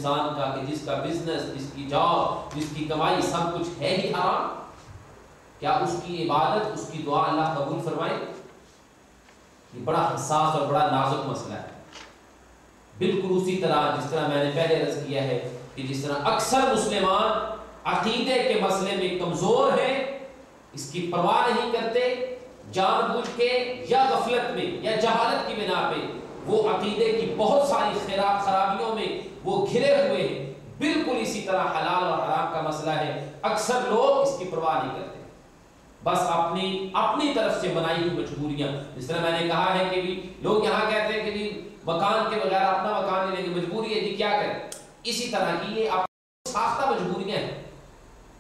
انسان کا کہ جس کا بزنس، جس کی جاب، جس کی کمائی سب کچھ ہے ہی حرام، کیا اس کی عبادت، اس کی دعا اللہ قبول فرمائے؟ یہ بڑا حساس اور بڑا نازک مسئلہ ہے۔ بالکل اسی طرح جس طرح میں نے پہلے عرض کیا ہے کہ جس طرح اکثر مسلمان عقیدے کے مسئلے میں کمزور ہیں، اس کی پرواہ نہیں کرتے، جان بوجھ کے یا غفلت میں یا جہالت کی بنا پہ وہ عقیدے کی بہت ساری خرابیوں میں وہ گھرے ہوئے ہیں۔ بالکل اسی طرح حلال اور حرام کا مسئلہ ہے، اکثر لوگ اس کی پرواہ نہیں کرتے، بس اپنی طرف سے بنائی ہوئی مجبوریاں، جس طرح میں نے کہا ہے کہ بھی لوگ یہاں کہتے ہیں کہ جی مکان کے بغیر اپنا مکان نہیں لیں گے، مجبوری ہے جی کیا کریں، اسی طرح کی یہ ساختہ مجبوریاں ہیں۔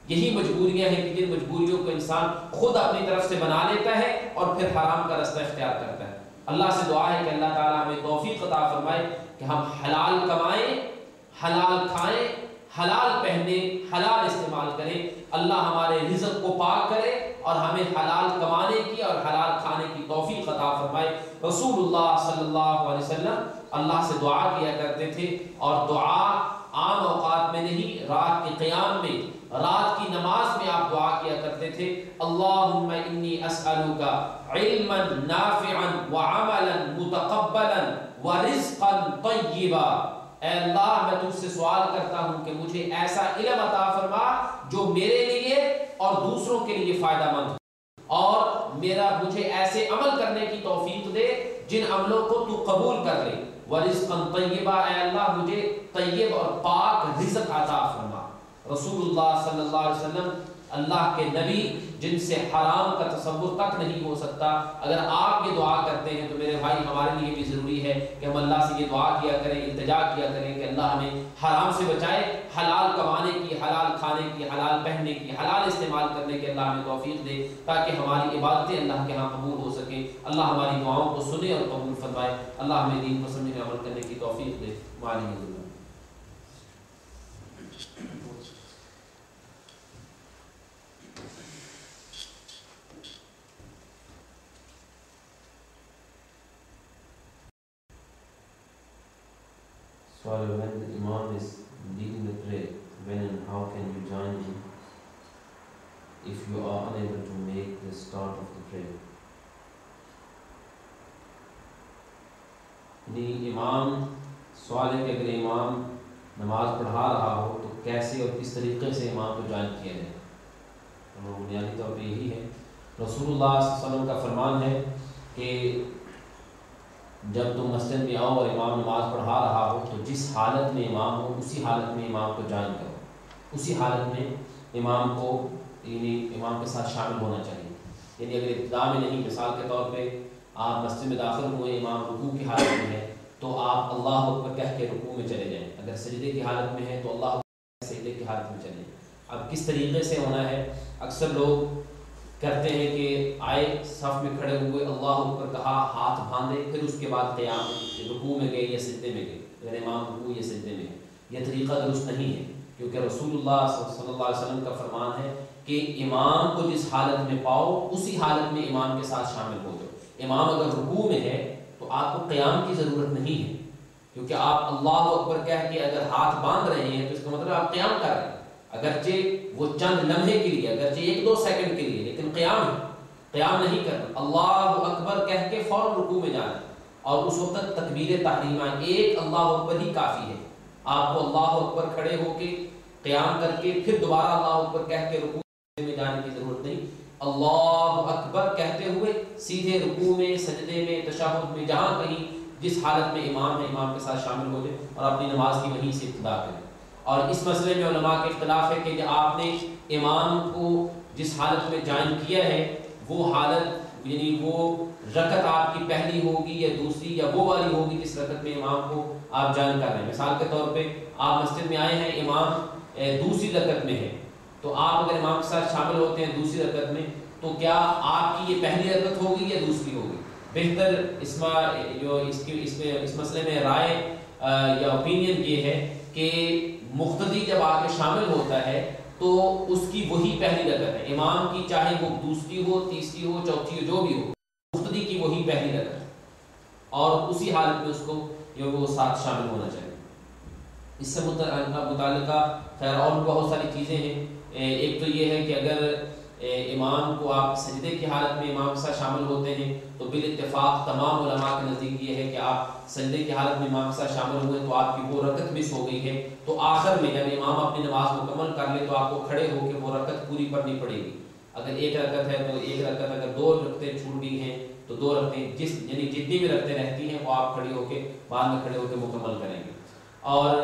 یہی مجبوریاں ہیں کہ جن مجبوریوں کو انسان خود اپنی طرف سے بنا لیتا ہے اور پھر حرام کا رستہ اختیار کرتا ہے۔ اللہ سے دعا ہے کہ اللہ تعالیٰ ہمیں توفیق عطا فرمائے کہ ہم حلال کمائیں، حلال کھائیں، حلال پہنے، حلال استعمال کریں۔ اللہ ہمارے رزق کو پاک کرے اور ہمیں حلال کمانے کی اور حلال کھانے کی توفیق عطا فرمائے۔ رسول اللہ صلی اللہ علیہ وسلم اللہ سے دعا کیا کرتے تھے، اور دعا عام اوقات میں نہیں، رات کے قیام میں، رات کی نماز میں آپ دعا کیا کرتے تھے، اللہم انی اسألک علما نافعا وعملا متقبلا ورزقا طیبا۔ اے اللہ میں تجھ سے سوال کرتا ہوں کہ مجھے ایسا علم عطا فرما جو میرے لیے اور دوسروں کے لیے فائدہ مند ہو، اور مجھے ایسے عمل کرنے کی توفیق دے جن عملوں کو تو قبول کر لے، ورزقا طیبا، اے اللہ مجھے طیب اور پاک رزق عطا فرما۔ رسول اللہ صلی اللہ علیہ وسلم اللہ کے نبی جن سے حرام کا تصور تک نہیں ہو سکتا، اگر آپ یہ دعا کرتے ہیں تو میرے بھائی ہمارے لیے بھی ضروری ہے کہ ہم اللہ سے یہ دعا کیا کریں، التجا کیا کریں کہ اللہ ہمیں حرام سے بچائے، حلال کمانے کی، حلال کھانے کی، حلال پہننے کی، حلال استعمال کرنے کی اللہ ہمیں توفیق دے تاکہ ہماری عبادتیں اللہ کے ہاں قبول ہو سکیں۔ اللہ ہماری دعاؤں کو سنے اور قبول فرمائے۔ اللہ ہمیں دین کو سمجھنے عمل کرنے کی توفیق دے۔ مالی So when the Imam is leading the prayer, when and how can you join in if you are unable to make the start of the prayer? امام سوال ہے کہ اگر امام نماز پڑھا رہا ہو تو کیسے اور کس طریقے سے امام کو جوائن کیا جائے؟ بنیادی طور پہ یہی ہے، رسول اللہ صلی اللہ علیہ وسلم کا فرمان ہے کہ جب تم مسجد میں آؤ اور امام نماز پڑھا رہا ہو تو جس حالت میں امام ہو اسی حالت میں امام کو جوائن کرو، اسی حالت میں امام کو یعنی امام کے ساتھ شامل ہونا چاہیے۔ یعنی اگر ابتدا میں نہیں، مثال کے طور پہ آپ مسجد میں داخل ہوئے، امام رکوع کی حالت میں ہے تو آپ اللہ اکبر کہہ کے رکوع میں چلے جائیں، اگر سجدے کی حالت میں ہے تو اللہ اکبر سجدے کی حالت میں چلے جائیں۔ اب کس طریقے سے ہونا ہے، اکثر لوگ کرتے ہیں کہ آئے صف میں کھڑے ہوئے، اللہ اکبر کہا، ہاتھ باندھے، پھر اس کے بعد قیام رکوع میں گئے یا سجدے میں گئے، اگر امام رکوع یا سجدے میں ہے۔ یہ طریقہ درست نہیں ہے، کیونکہ رسول اللہ صلی اللہ علیہ وسلم کا فرمان ہے کہ امام کو جس حالت میں پاؤ اسی حالت میں امام کے ساتھ شامل ہو جاؤ۔ امام اگر رکوع میں ہے تو آپ کو قیام کی ضرورت نہیں ہے، کیونکہ آپ اللہ اکبر کہہ کے اگر ہاتھ باندھ رہے ہیں تو اس کا مطلب آپ قیام کر رہے ہیں، اگرچہ وہ چند لمحے کے لیے، اگرچہ 1-2 سیکنڈ کے لیے، لیکن قیام ہے، قیام نہیں کرنا۔ اللہ اکبر کہہ کے فوراً رکوع میں جانا، اور اس وقت تکبیر تحریمہ ایک اللہ اکبر ہی کافی ہے۔ آپ کو اللہ اکبر کھڑے ہو کے قیام کر کے پھر دوبارہ اللہ اکبر کہہ کے رکوع میں جانے کی ضرورت نہیں، اللہ اکبر کہتے ہوئے سیدھے رکوع میں، سجدے میں، تشہد میں، جہاں کہیں جس حالت میں امام ہے امام کے ساتھ شامل ہو جائے اور اپنی نماز کی وہیں سے ابتدا کریں۔ اور اس مسئلے میں علماء کے اختلاف ہے کہ آپ نے امام کو جس حالت میں جوائن کیا ہے وہ حالت یعنی وہ رکعت آپ کی پہلی ہوگی یا دوسری یا وہ والی ہوگی جس رکعت میں امام کو آپ جوائن کر رہے ہیں۔ مثال کے طور پہ آپ مسجد میں آئے ہیں، امام دوسری رکعت میں ہے، تو آپ اگر امام کے ساتھ شامل ہوتے ہیں دوسری رکعت میں تو کیا آپ کی یہ پہلی رکعت ہوگی یا دوسری ہوگی؟ بہتر اس مسئلے میں رائے یا اوپینین یہ ہے کہ مقتدی جب آ کے شامل ہوتا ہے تو اس کی وہی پہلی رکعت ہے، امام کی چاہے وہ دوسری ہو، تیسری ہو، چوتھی ہو، جو بھی ہو، مقتدی کی وہی پہلی رکعت ہے، اور اسی حالت میں اس کو جو وہ ساتھ شامل ہونا چاہیے۔ اس سے متعلقہ خیر اور بہت ساری چیزیں ہیں. ایک تو یہ ہے کہ اگر امام کو آپ سجدے کی حالت میں امام کے ساتھ شامل ہوتے ہیں تو بالاتفاق تمام علماء کے نزدیک یہ ہے کہ آپ سجدے کی حالت میں امام کے ساتھ شامل ہوئے تو آپ کی وہ رکعت مس ہو گئی ہے. تو آخر میں جب امام اپنی نماز مکمل کر لے تو آپ کو کھڑے ہو کے وہ رکعت پوری پڑھنی پڑے گی. اگر ایک رکعت ہے تو ایک رکعت, اگر دو رکعتیں چھوٹ گئی ہیں تو دو رکعتیں یعنی جتنی بھی رکعتیں رہتی ہیں وہ آپ کھڑے ہو کے بعد میں کھڑے ہو کے مکمل کریں گے. اور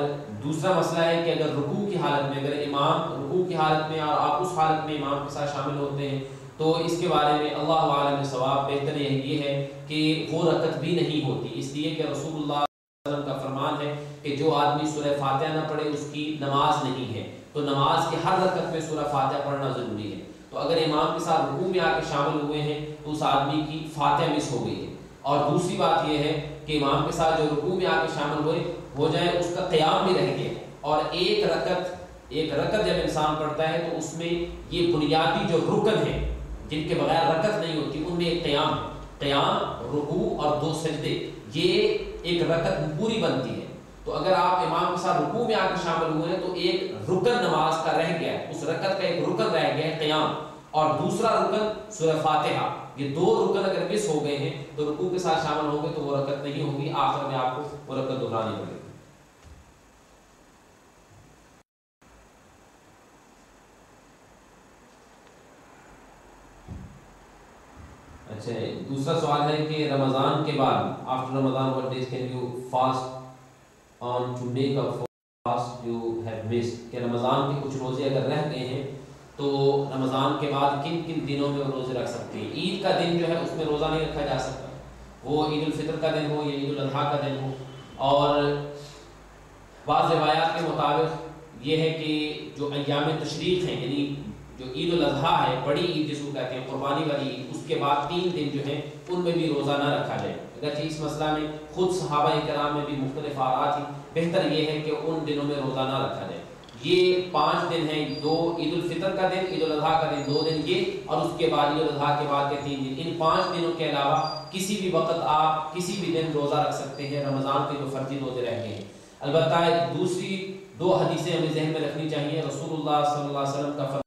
دوسرا مسئلہ ہے کہ اگر رکوع کی حالت میں, اگر امام رکوع کی حالت میں اور آپ اس حالت میں امام کے ساتھ شامل ہوتے ہیں تو اس کے بارے میں اللہ عالم ثواب بہتر یہ ہے کہ وہ رکعت بھی نہیں ہوتی, اس لیے کہ رسول اللہ صلی اللہ علیہ وسلم کا فرمان ہے کہ جو آدمی سورہ فاتحہ نہ پڑھے اس کی نماز نہیں ہے. تو نماز کی ہر رکعت میں سورہ فاتحہ پڑھنا ضروری ہے. تو اگر امام کے ساتھ رکوع میں آ کے شامل ہوئے ہیں تو اس آدمی کی فاتحہ مس ہو گئی ہے. اور دوسری بات یہ ہے کہ امام کے ساتھ جو رکوع میں آ کے شامل ہو جائے اس کا قیام بھی رہ گیا. اور ایک رکعت جب انسان پڑھتا ہے تو اس میں یہ بنیادی جو رکن ہیں جن کے بغیر رکعت نہیں ہوتی ان میں ایک قیام, رکوع اور دو سجدے, یہ ایک رکعت پوری بنتی ہے. تو اگر آپ امام کے ساتھ رکوع میں آ کے شامل ہوئے ہیں تو ایک رکن نماز کا رہ گیا ہے, اس رکعت کا ایک رکن رہ گیا ہے قیام, اور دوسرا رکن سورہ فاتحہ. یہ دو رکن اگر مس ہو گئے ہیں تو رکوع کے ساتھ شامل ہوں گے تو وہ رکعت نہیں ہوگی, آخر میں آپ کو وہ رکعت دہرانی پڑے گی. اچھا, دوسرا سوال ہے کہ رمضان کے بعد after Ramzan what days can you fast on to make up for fast you have missed, کہ رمضان کے کچھ روزے اگر رہ گئے ہیں تو رمضان کے بعد کن کن دنوں میں وہ روزے رکھ سکتے ہیں. عید کا دن جو ہے اس میں روزہ نہیں رکھا جا سکتا, وہ عید الفطر کا دن ہو یا عید الاضحیٰ کا دن ہو. اور بعض روایات کے مطابق یہ ہے کہ جو ایام تشریق ہیں یعنی جو عید الاضحیٰ ہے, بڑی عید جس کو کہتے ہیں قربانی والی عید, اس کے بعد 3 دن جو ہیں ان میں بھی روزہ نہ رکھا جائے. اگرچہ اس مسئلہ میں خود صحابہ کرام میں بھی مختلف آراء تھی, بہتر یہ ہے کہ ان دنوں میں روزہ نہ رکھا جائے. یہ 5 دن ہیں, 2 عید الفطر کا دن, عید الاضحیٰ کا دن 2 دن یہ, اور اس کے بعد عید الاضحیٰ کے بعد کے 3 دن. ان 5 دنوں کے علاوہ کسی بھی وقت آپ کسی بھی دن روزہ رکھ سکتے ہیں رمضان کے جو فرضی روزے رہ گئے ہیں. البتہ دوسری 2 حدیثیں ہمیں ذہن میں رکھنی چاہیے. رسول اللہ صلی اللہ علیہ وسلم کا فرمان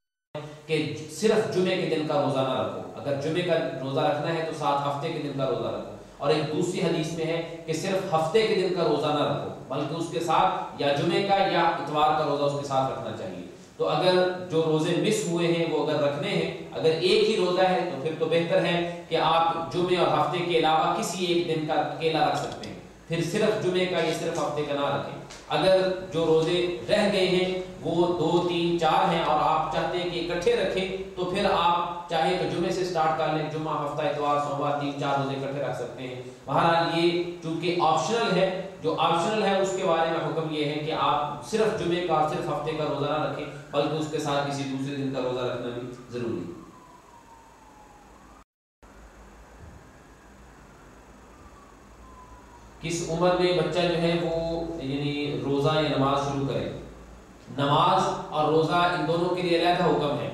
کہ صرف جمعے کے دن کا روزہ نہ رکھو, اگر جمعے کا روزہ رکھنا ہے تو 7 ہفتے کے دن کا روزہ رکھو. اور ایک دوسری حدیث میں ہے کہ صرف ہفتے کے دن کا روزہ نہ رکھو بلکہ اس کے ساتھ یا جمعے کا یا اتوار کا روزہ اس کے ساتھ رکھنا چاہیے. تو اگر جو روزے مس ہوئے ہیں وہ اگر رکھنے ہیں, اگر ایک ہی روزہ ہے تو پھر تو بہتر ہے کہ آپ جمعے اور ہفتے کے علاوہ کسی ایک دن کا اکیلا رکھ سکتے ہیں, پھر صرف جمعے کا یا صرف ہفتے کا نہ رکھیں. اگر جو روزے رہ گئے ہیں وہ 2 3 4 ہیں اور آپ چاہتے ہیں کہ اکٹھے رکھیں تو پھر آپ چاہے تو جمعے سے سٹارٹ کر لیں, جمعہ, ہفتہ, اتوار, سوموار, 3 4 روزے اکٹھے رکھ سکتے ہیں. بہرحال یہ چونکہ آپشنل ہے, جو آپشنل ہے اس کے بارے میں حکم یہ ہے کہ آپ صرف جمعے کا اور صرف ہفتے کا روزہ نہ رکھیں بلکہ اس کے ساتھ کسی دوسرے دن کا روزہ رکھنا بھی ضروری ہے. کس عمر میں بچہ جو ہے وہ یعنی روزہ یا نماز شروع کرے؟ نماز اور روزہ ان دونوں کے لیے علیحدہ حکم ہے.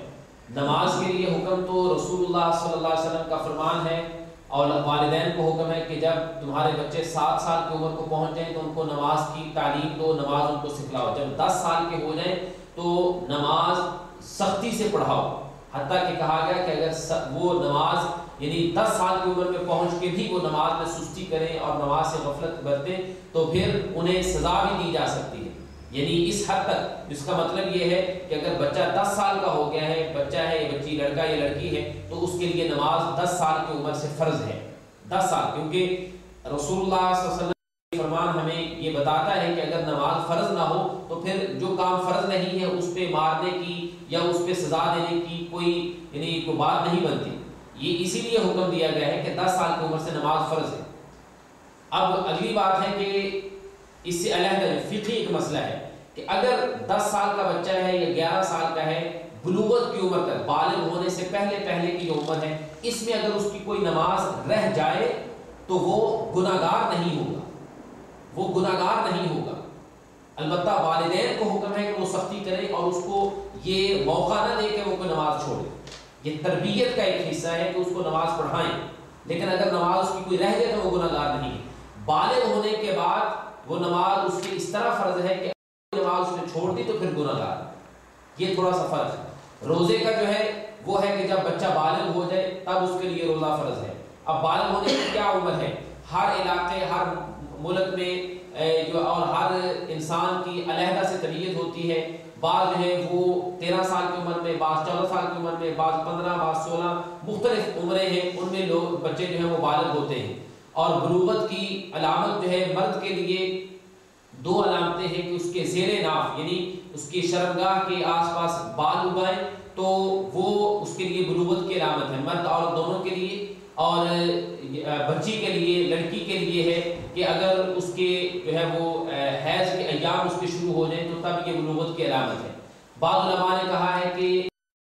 نماز کے لیے حکم تو رسول اللہ صلی اللہ علیہ وسلم کا فرمان ہے, اور والدین کو حکم ہے کہ جب تمہارے بچے 7 سال کی عمر کو پہنچ جائیں تو ان کو نماز کی تعلیم دو, نماز ان کو سکھلاؤ. جب 10 سال کے ہو جائیں تو نماز سختی سے پڑھاؤ, حتیٰ کہ کہا گیا کہ اگر وہ نماز یعنی 10 سال کی عمر میں پہنچ کے بھی وہ نماز میں سستی کریں اور نماز سے غفلت برتیں تو پھر انہیں سزا بھی دی جا سکتی ہے. یعنی اس حد تک, اس کا مطلب یہ ہے کہ اگر بچہ 10 سال کا ہو گیا ہے, بچہ ہے یا بچی, لڑکا یا لڑکی ہے, تو اس کے لیے نماز 10 سال کی عمر سے فرض ہے. 10 سال, کیونکہ رسول اللہ صلی اللہ علیہ وسلم کا فرمان ہمیں یہ بتاتا ہے کہ اگر نماز فرض نہ ہو تو پھر جو کام فرض نہیں ہے اس پہ مارنے کی یا اس پہ سزا دینے کی کوئی یعنی کوئی بات نہیں بنتی. یہ اسی لیے حکم دیا گیا ہے کہ 10 سال کی عمر سے نماز فرض ہے. اب اگلی بات ہے کہ اس سے علیحدہ فقہی ایک مسئلہ ہے کہ اگر 10 سال کا بچہ ہے یا 11 سال کا ہے, بلوغت کی عمر تک, بالغ ہونے سے پہلے کی جو عمر ہے, اس میں اگر اس کی کوئی نماز رہ جائے تو وہ گناہگار نہیں ہوگا, وہ گناہگار نہیں ہوگا. البتہ والدین کو حکم ہے کہ وہ سختی کریں اور اس کو یہ موقع نہ دے کہ وہ کوئی نماز چھوڑے. یہ تربیت کا ایک حصہ ہے کہ اس کو نماز پڑھائیں, لیکن اگر نماز اس کی کوئی رہ جائے تو وہ گناہگار نہیں ہے. بالغ ہونے کے بعد وہ نماز اس کی اس طرح فرض ہے کہ نماز اس نے چھوڑ دی تو پھر گناہ گار ہے۔ یہ تھوڑا سا فرق ہے۔ روزے کا جو ہے وہ ہے کہ جب بچہ بالغ ہو جائے تب اس کے لیے روزہ فرض ہے۔ اب بالغ ہونے کی کیا عمر ہے؟ ہر علاقے، ہر ملک میں اور ہر انسان کی علیحدہ سے طبیعت ہوتی ہے۔ بعض جو ہے وہ 13 سال کی عمر میں، بعض 14 سال کی عمر میں، بعض 15، بعض 16، مختلف عمریں ہیں، ان میں لوگ بچے جو ہیں وہ بالغ ہوتے ہیں۔ اور بلوغت کی علامت جو ہے مرد کے لیے 2 علامتیں ہیں کہ اس کے زیر ناف یعنی اس کی شرمگاہ کے آس پاس بال اگائیں تو وہ اس کے لیے بلوغت کی علامت ہے، مرد اور دونوں کے لیے۔ اور بچی کے لیے، لڑکی کے لیے ہے کہ اگر اس کے جو ہے وہ حیض کے ایام اس کے شروع ہو جائیں تو تب یہ بلوغت کی علامت ہے۔ بعض علماء نے کہا ہے کہ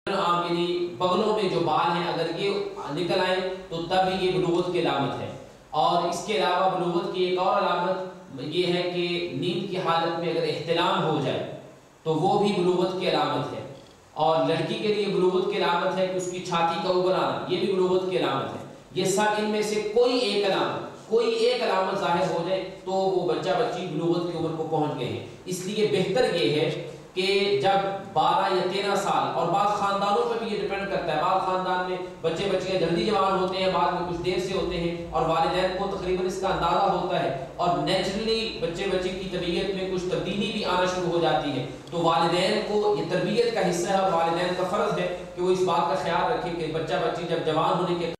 یعنی بغلوں میں جو بال ہیں اگر یہ نکل آئیں تو تب یہ بلوغت کی علامت ہے۔ اور اس کے علاوہ بلوغت کی ایک اور علامت یہ ہے کہ نیند کی حالت میں اگر احتلام ہو جائے تو وہ بھی بلوغت کی علامت ہے۔ اور لڑکی کے لیے بلوغت کی علامت ہے کہ اس کی چھاتی کا اوپر آنا، یہ بھی بلوغت کی علامت ہے۔ یہ سب ان میں سے کوئی ایک علامت ظاہر ہو جائے تو وہ بچہ بچی بلوغت کی عمر کو پہنچ گئے ہیں۔ اس لیے بہتر یہ ہے کہ جب 12 یا 13 سال، اور بعض خاندانوں پہ بھی یہ ڈیپینڈ کرتا ہے، بعض خاندان میں بچے بچیاں جلدی جوان ہوتے ہیں، بعض میں کچھ دیر سے ہوتے ہیں، اور والدین کو تقریباً اس کا اندازہ ہوتا ہے، اور نیچرلی بچے بچی کی طبیعت میں کچھ تبدیلی بھی آنا شروع ہو جاتی ہے۔ تو والدین کو یہ تربیت کا حصہ ہے، اور والدین کا فرض ہے کہ وہ اس بات کا خیال رکھیں کہ بچہ بچی جب جوان ہونے کے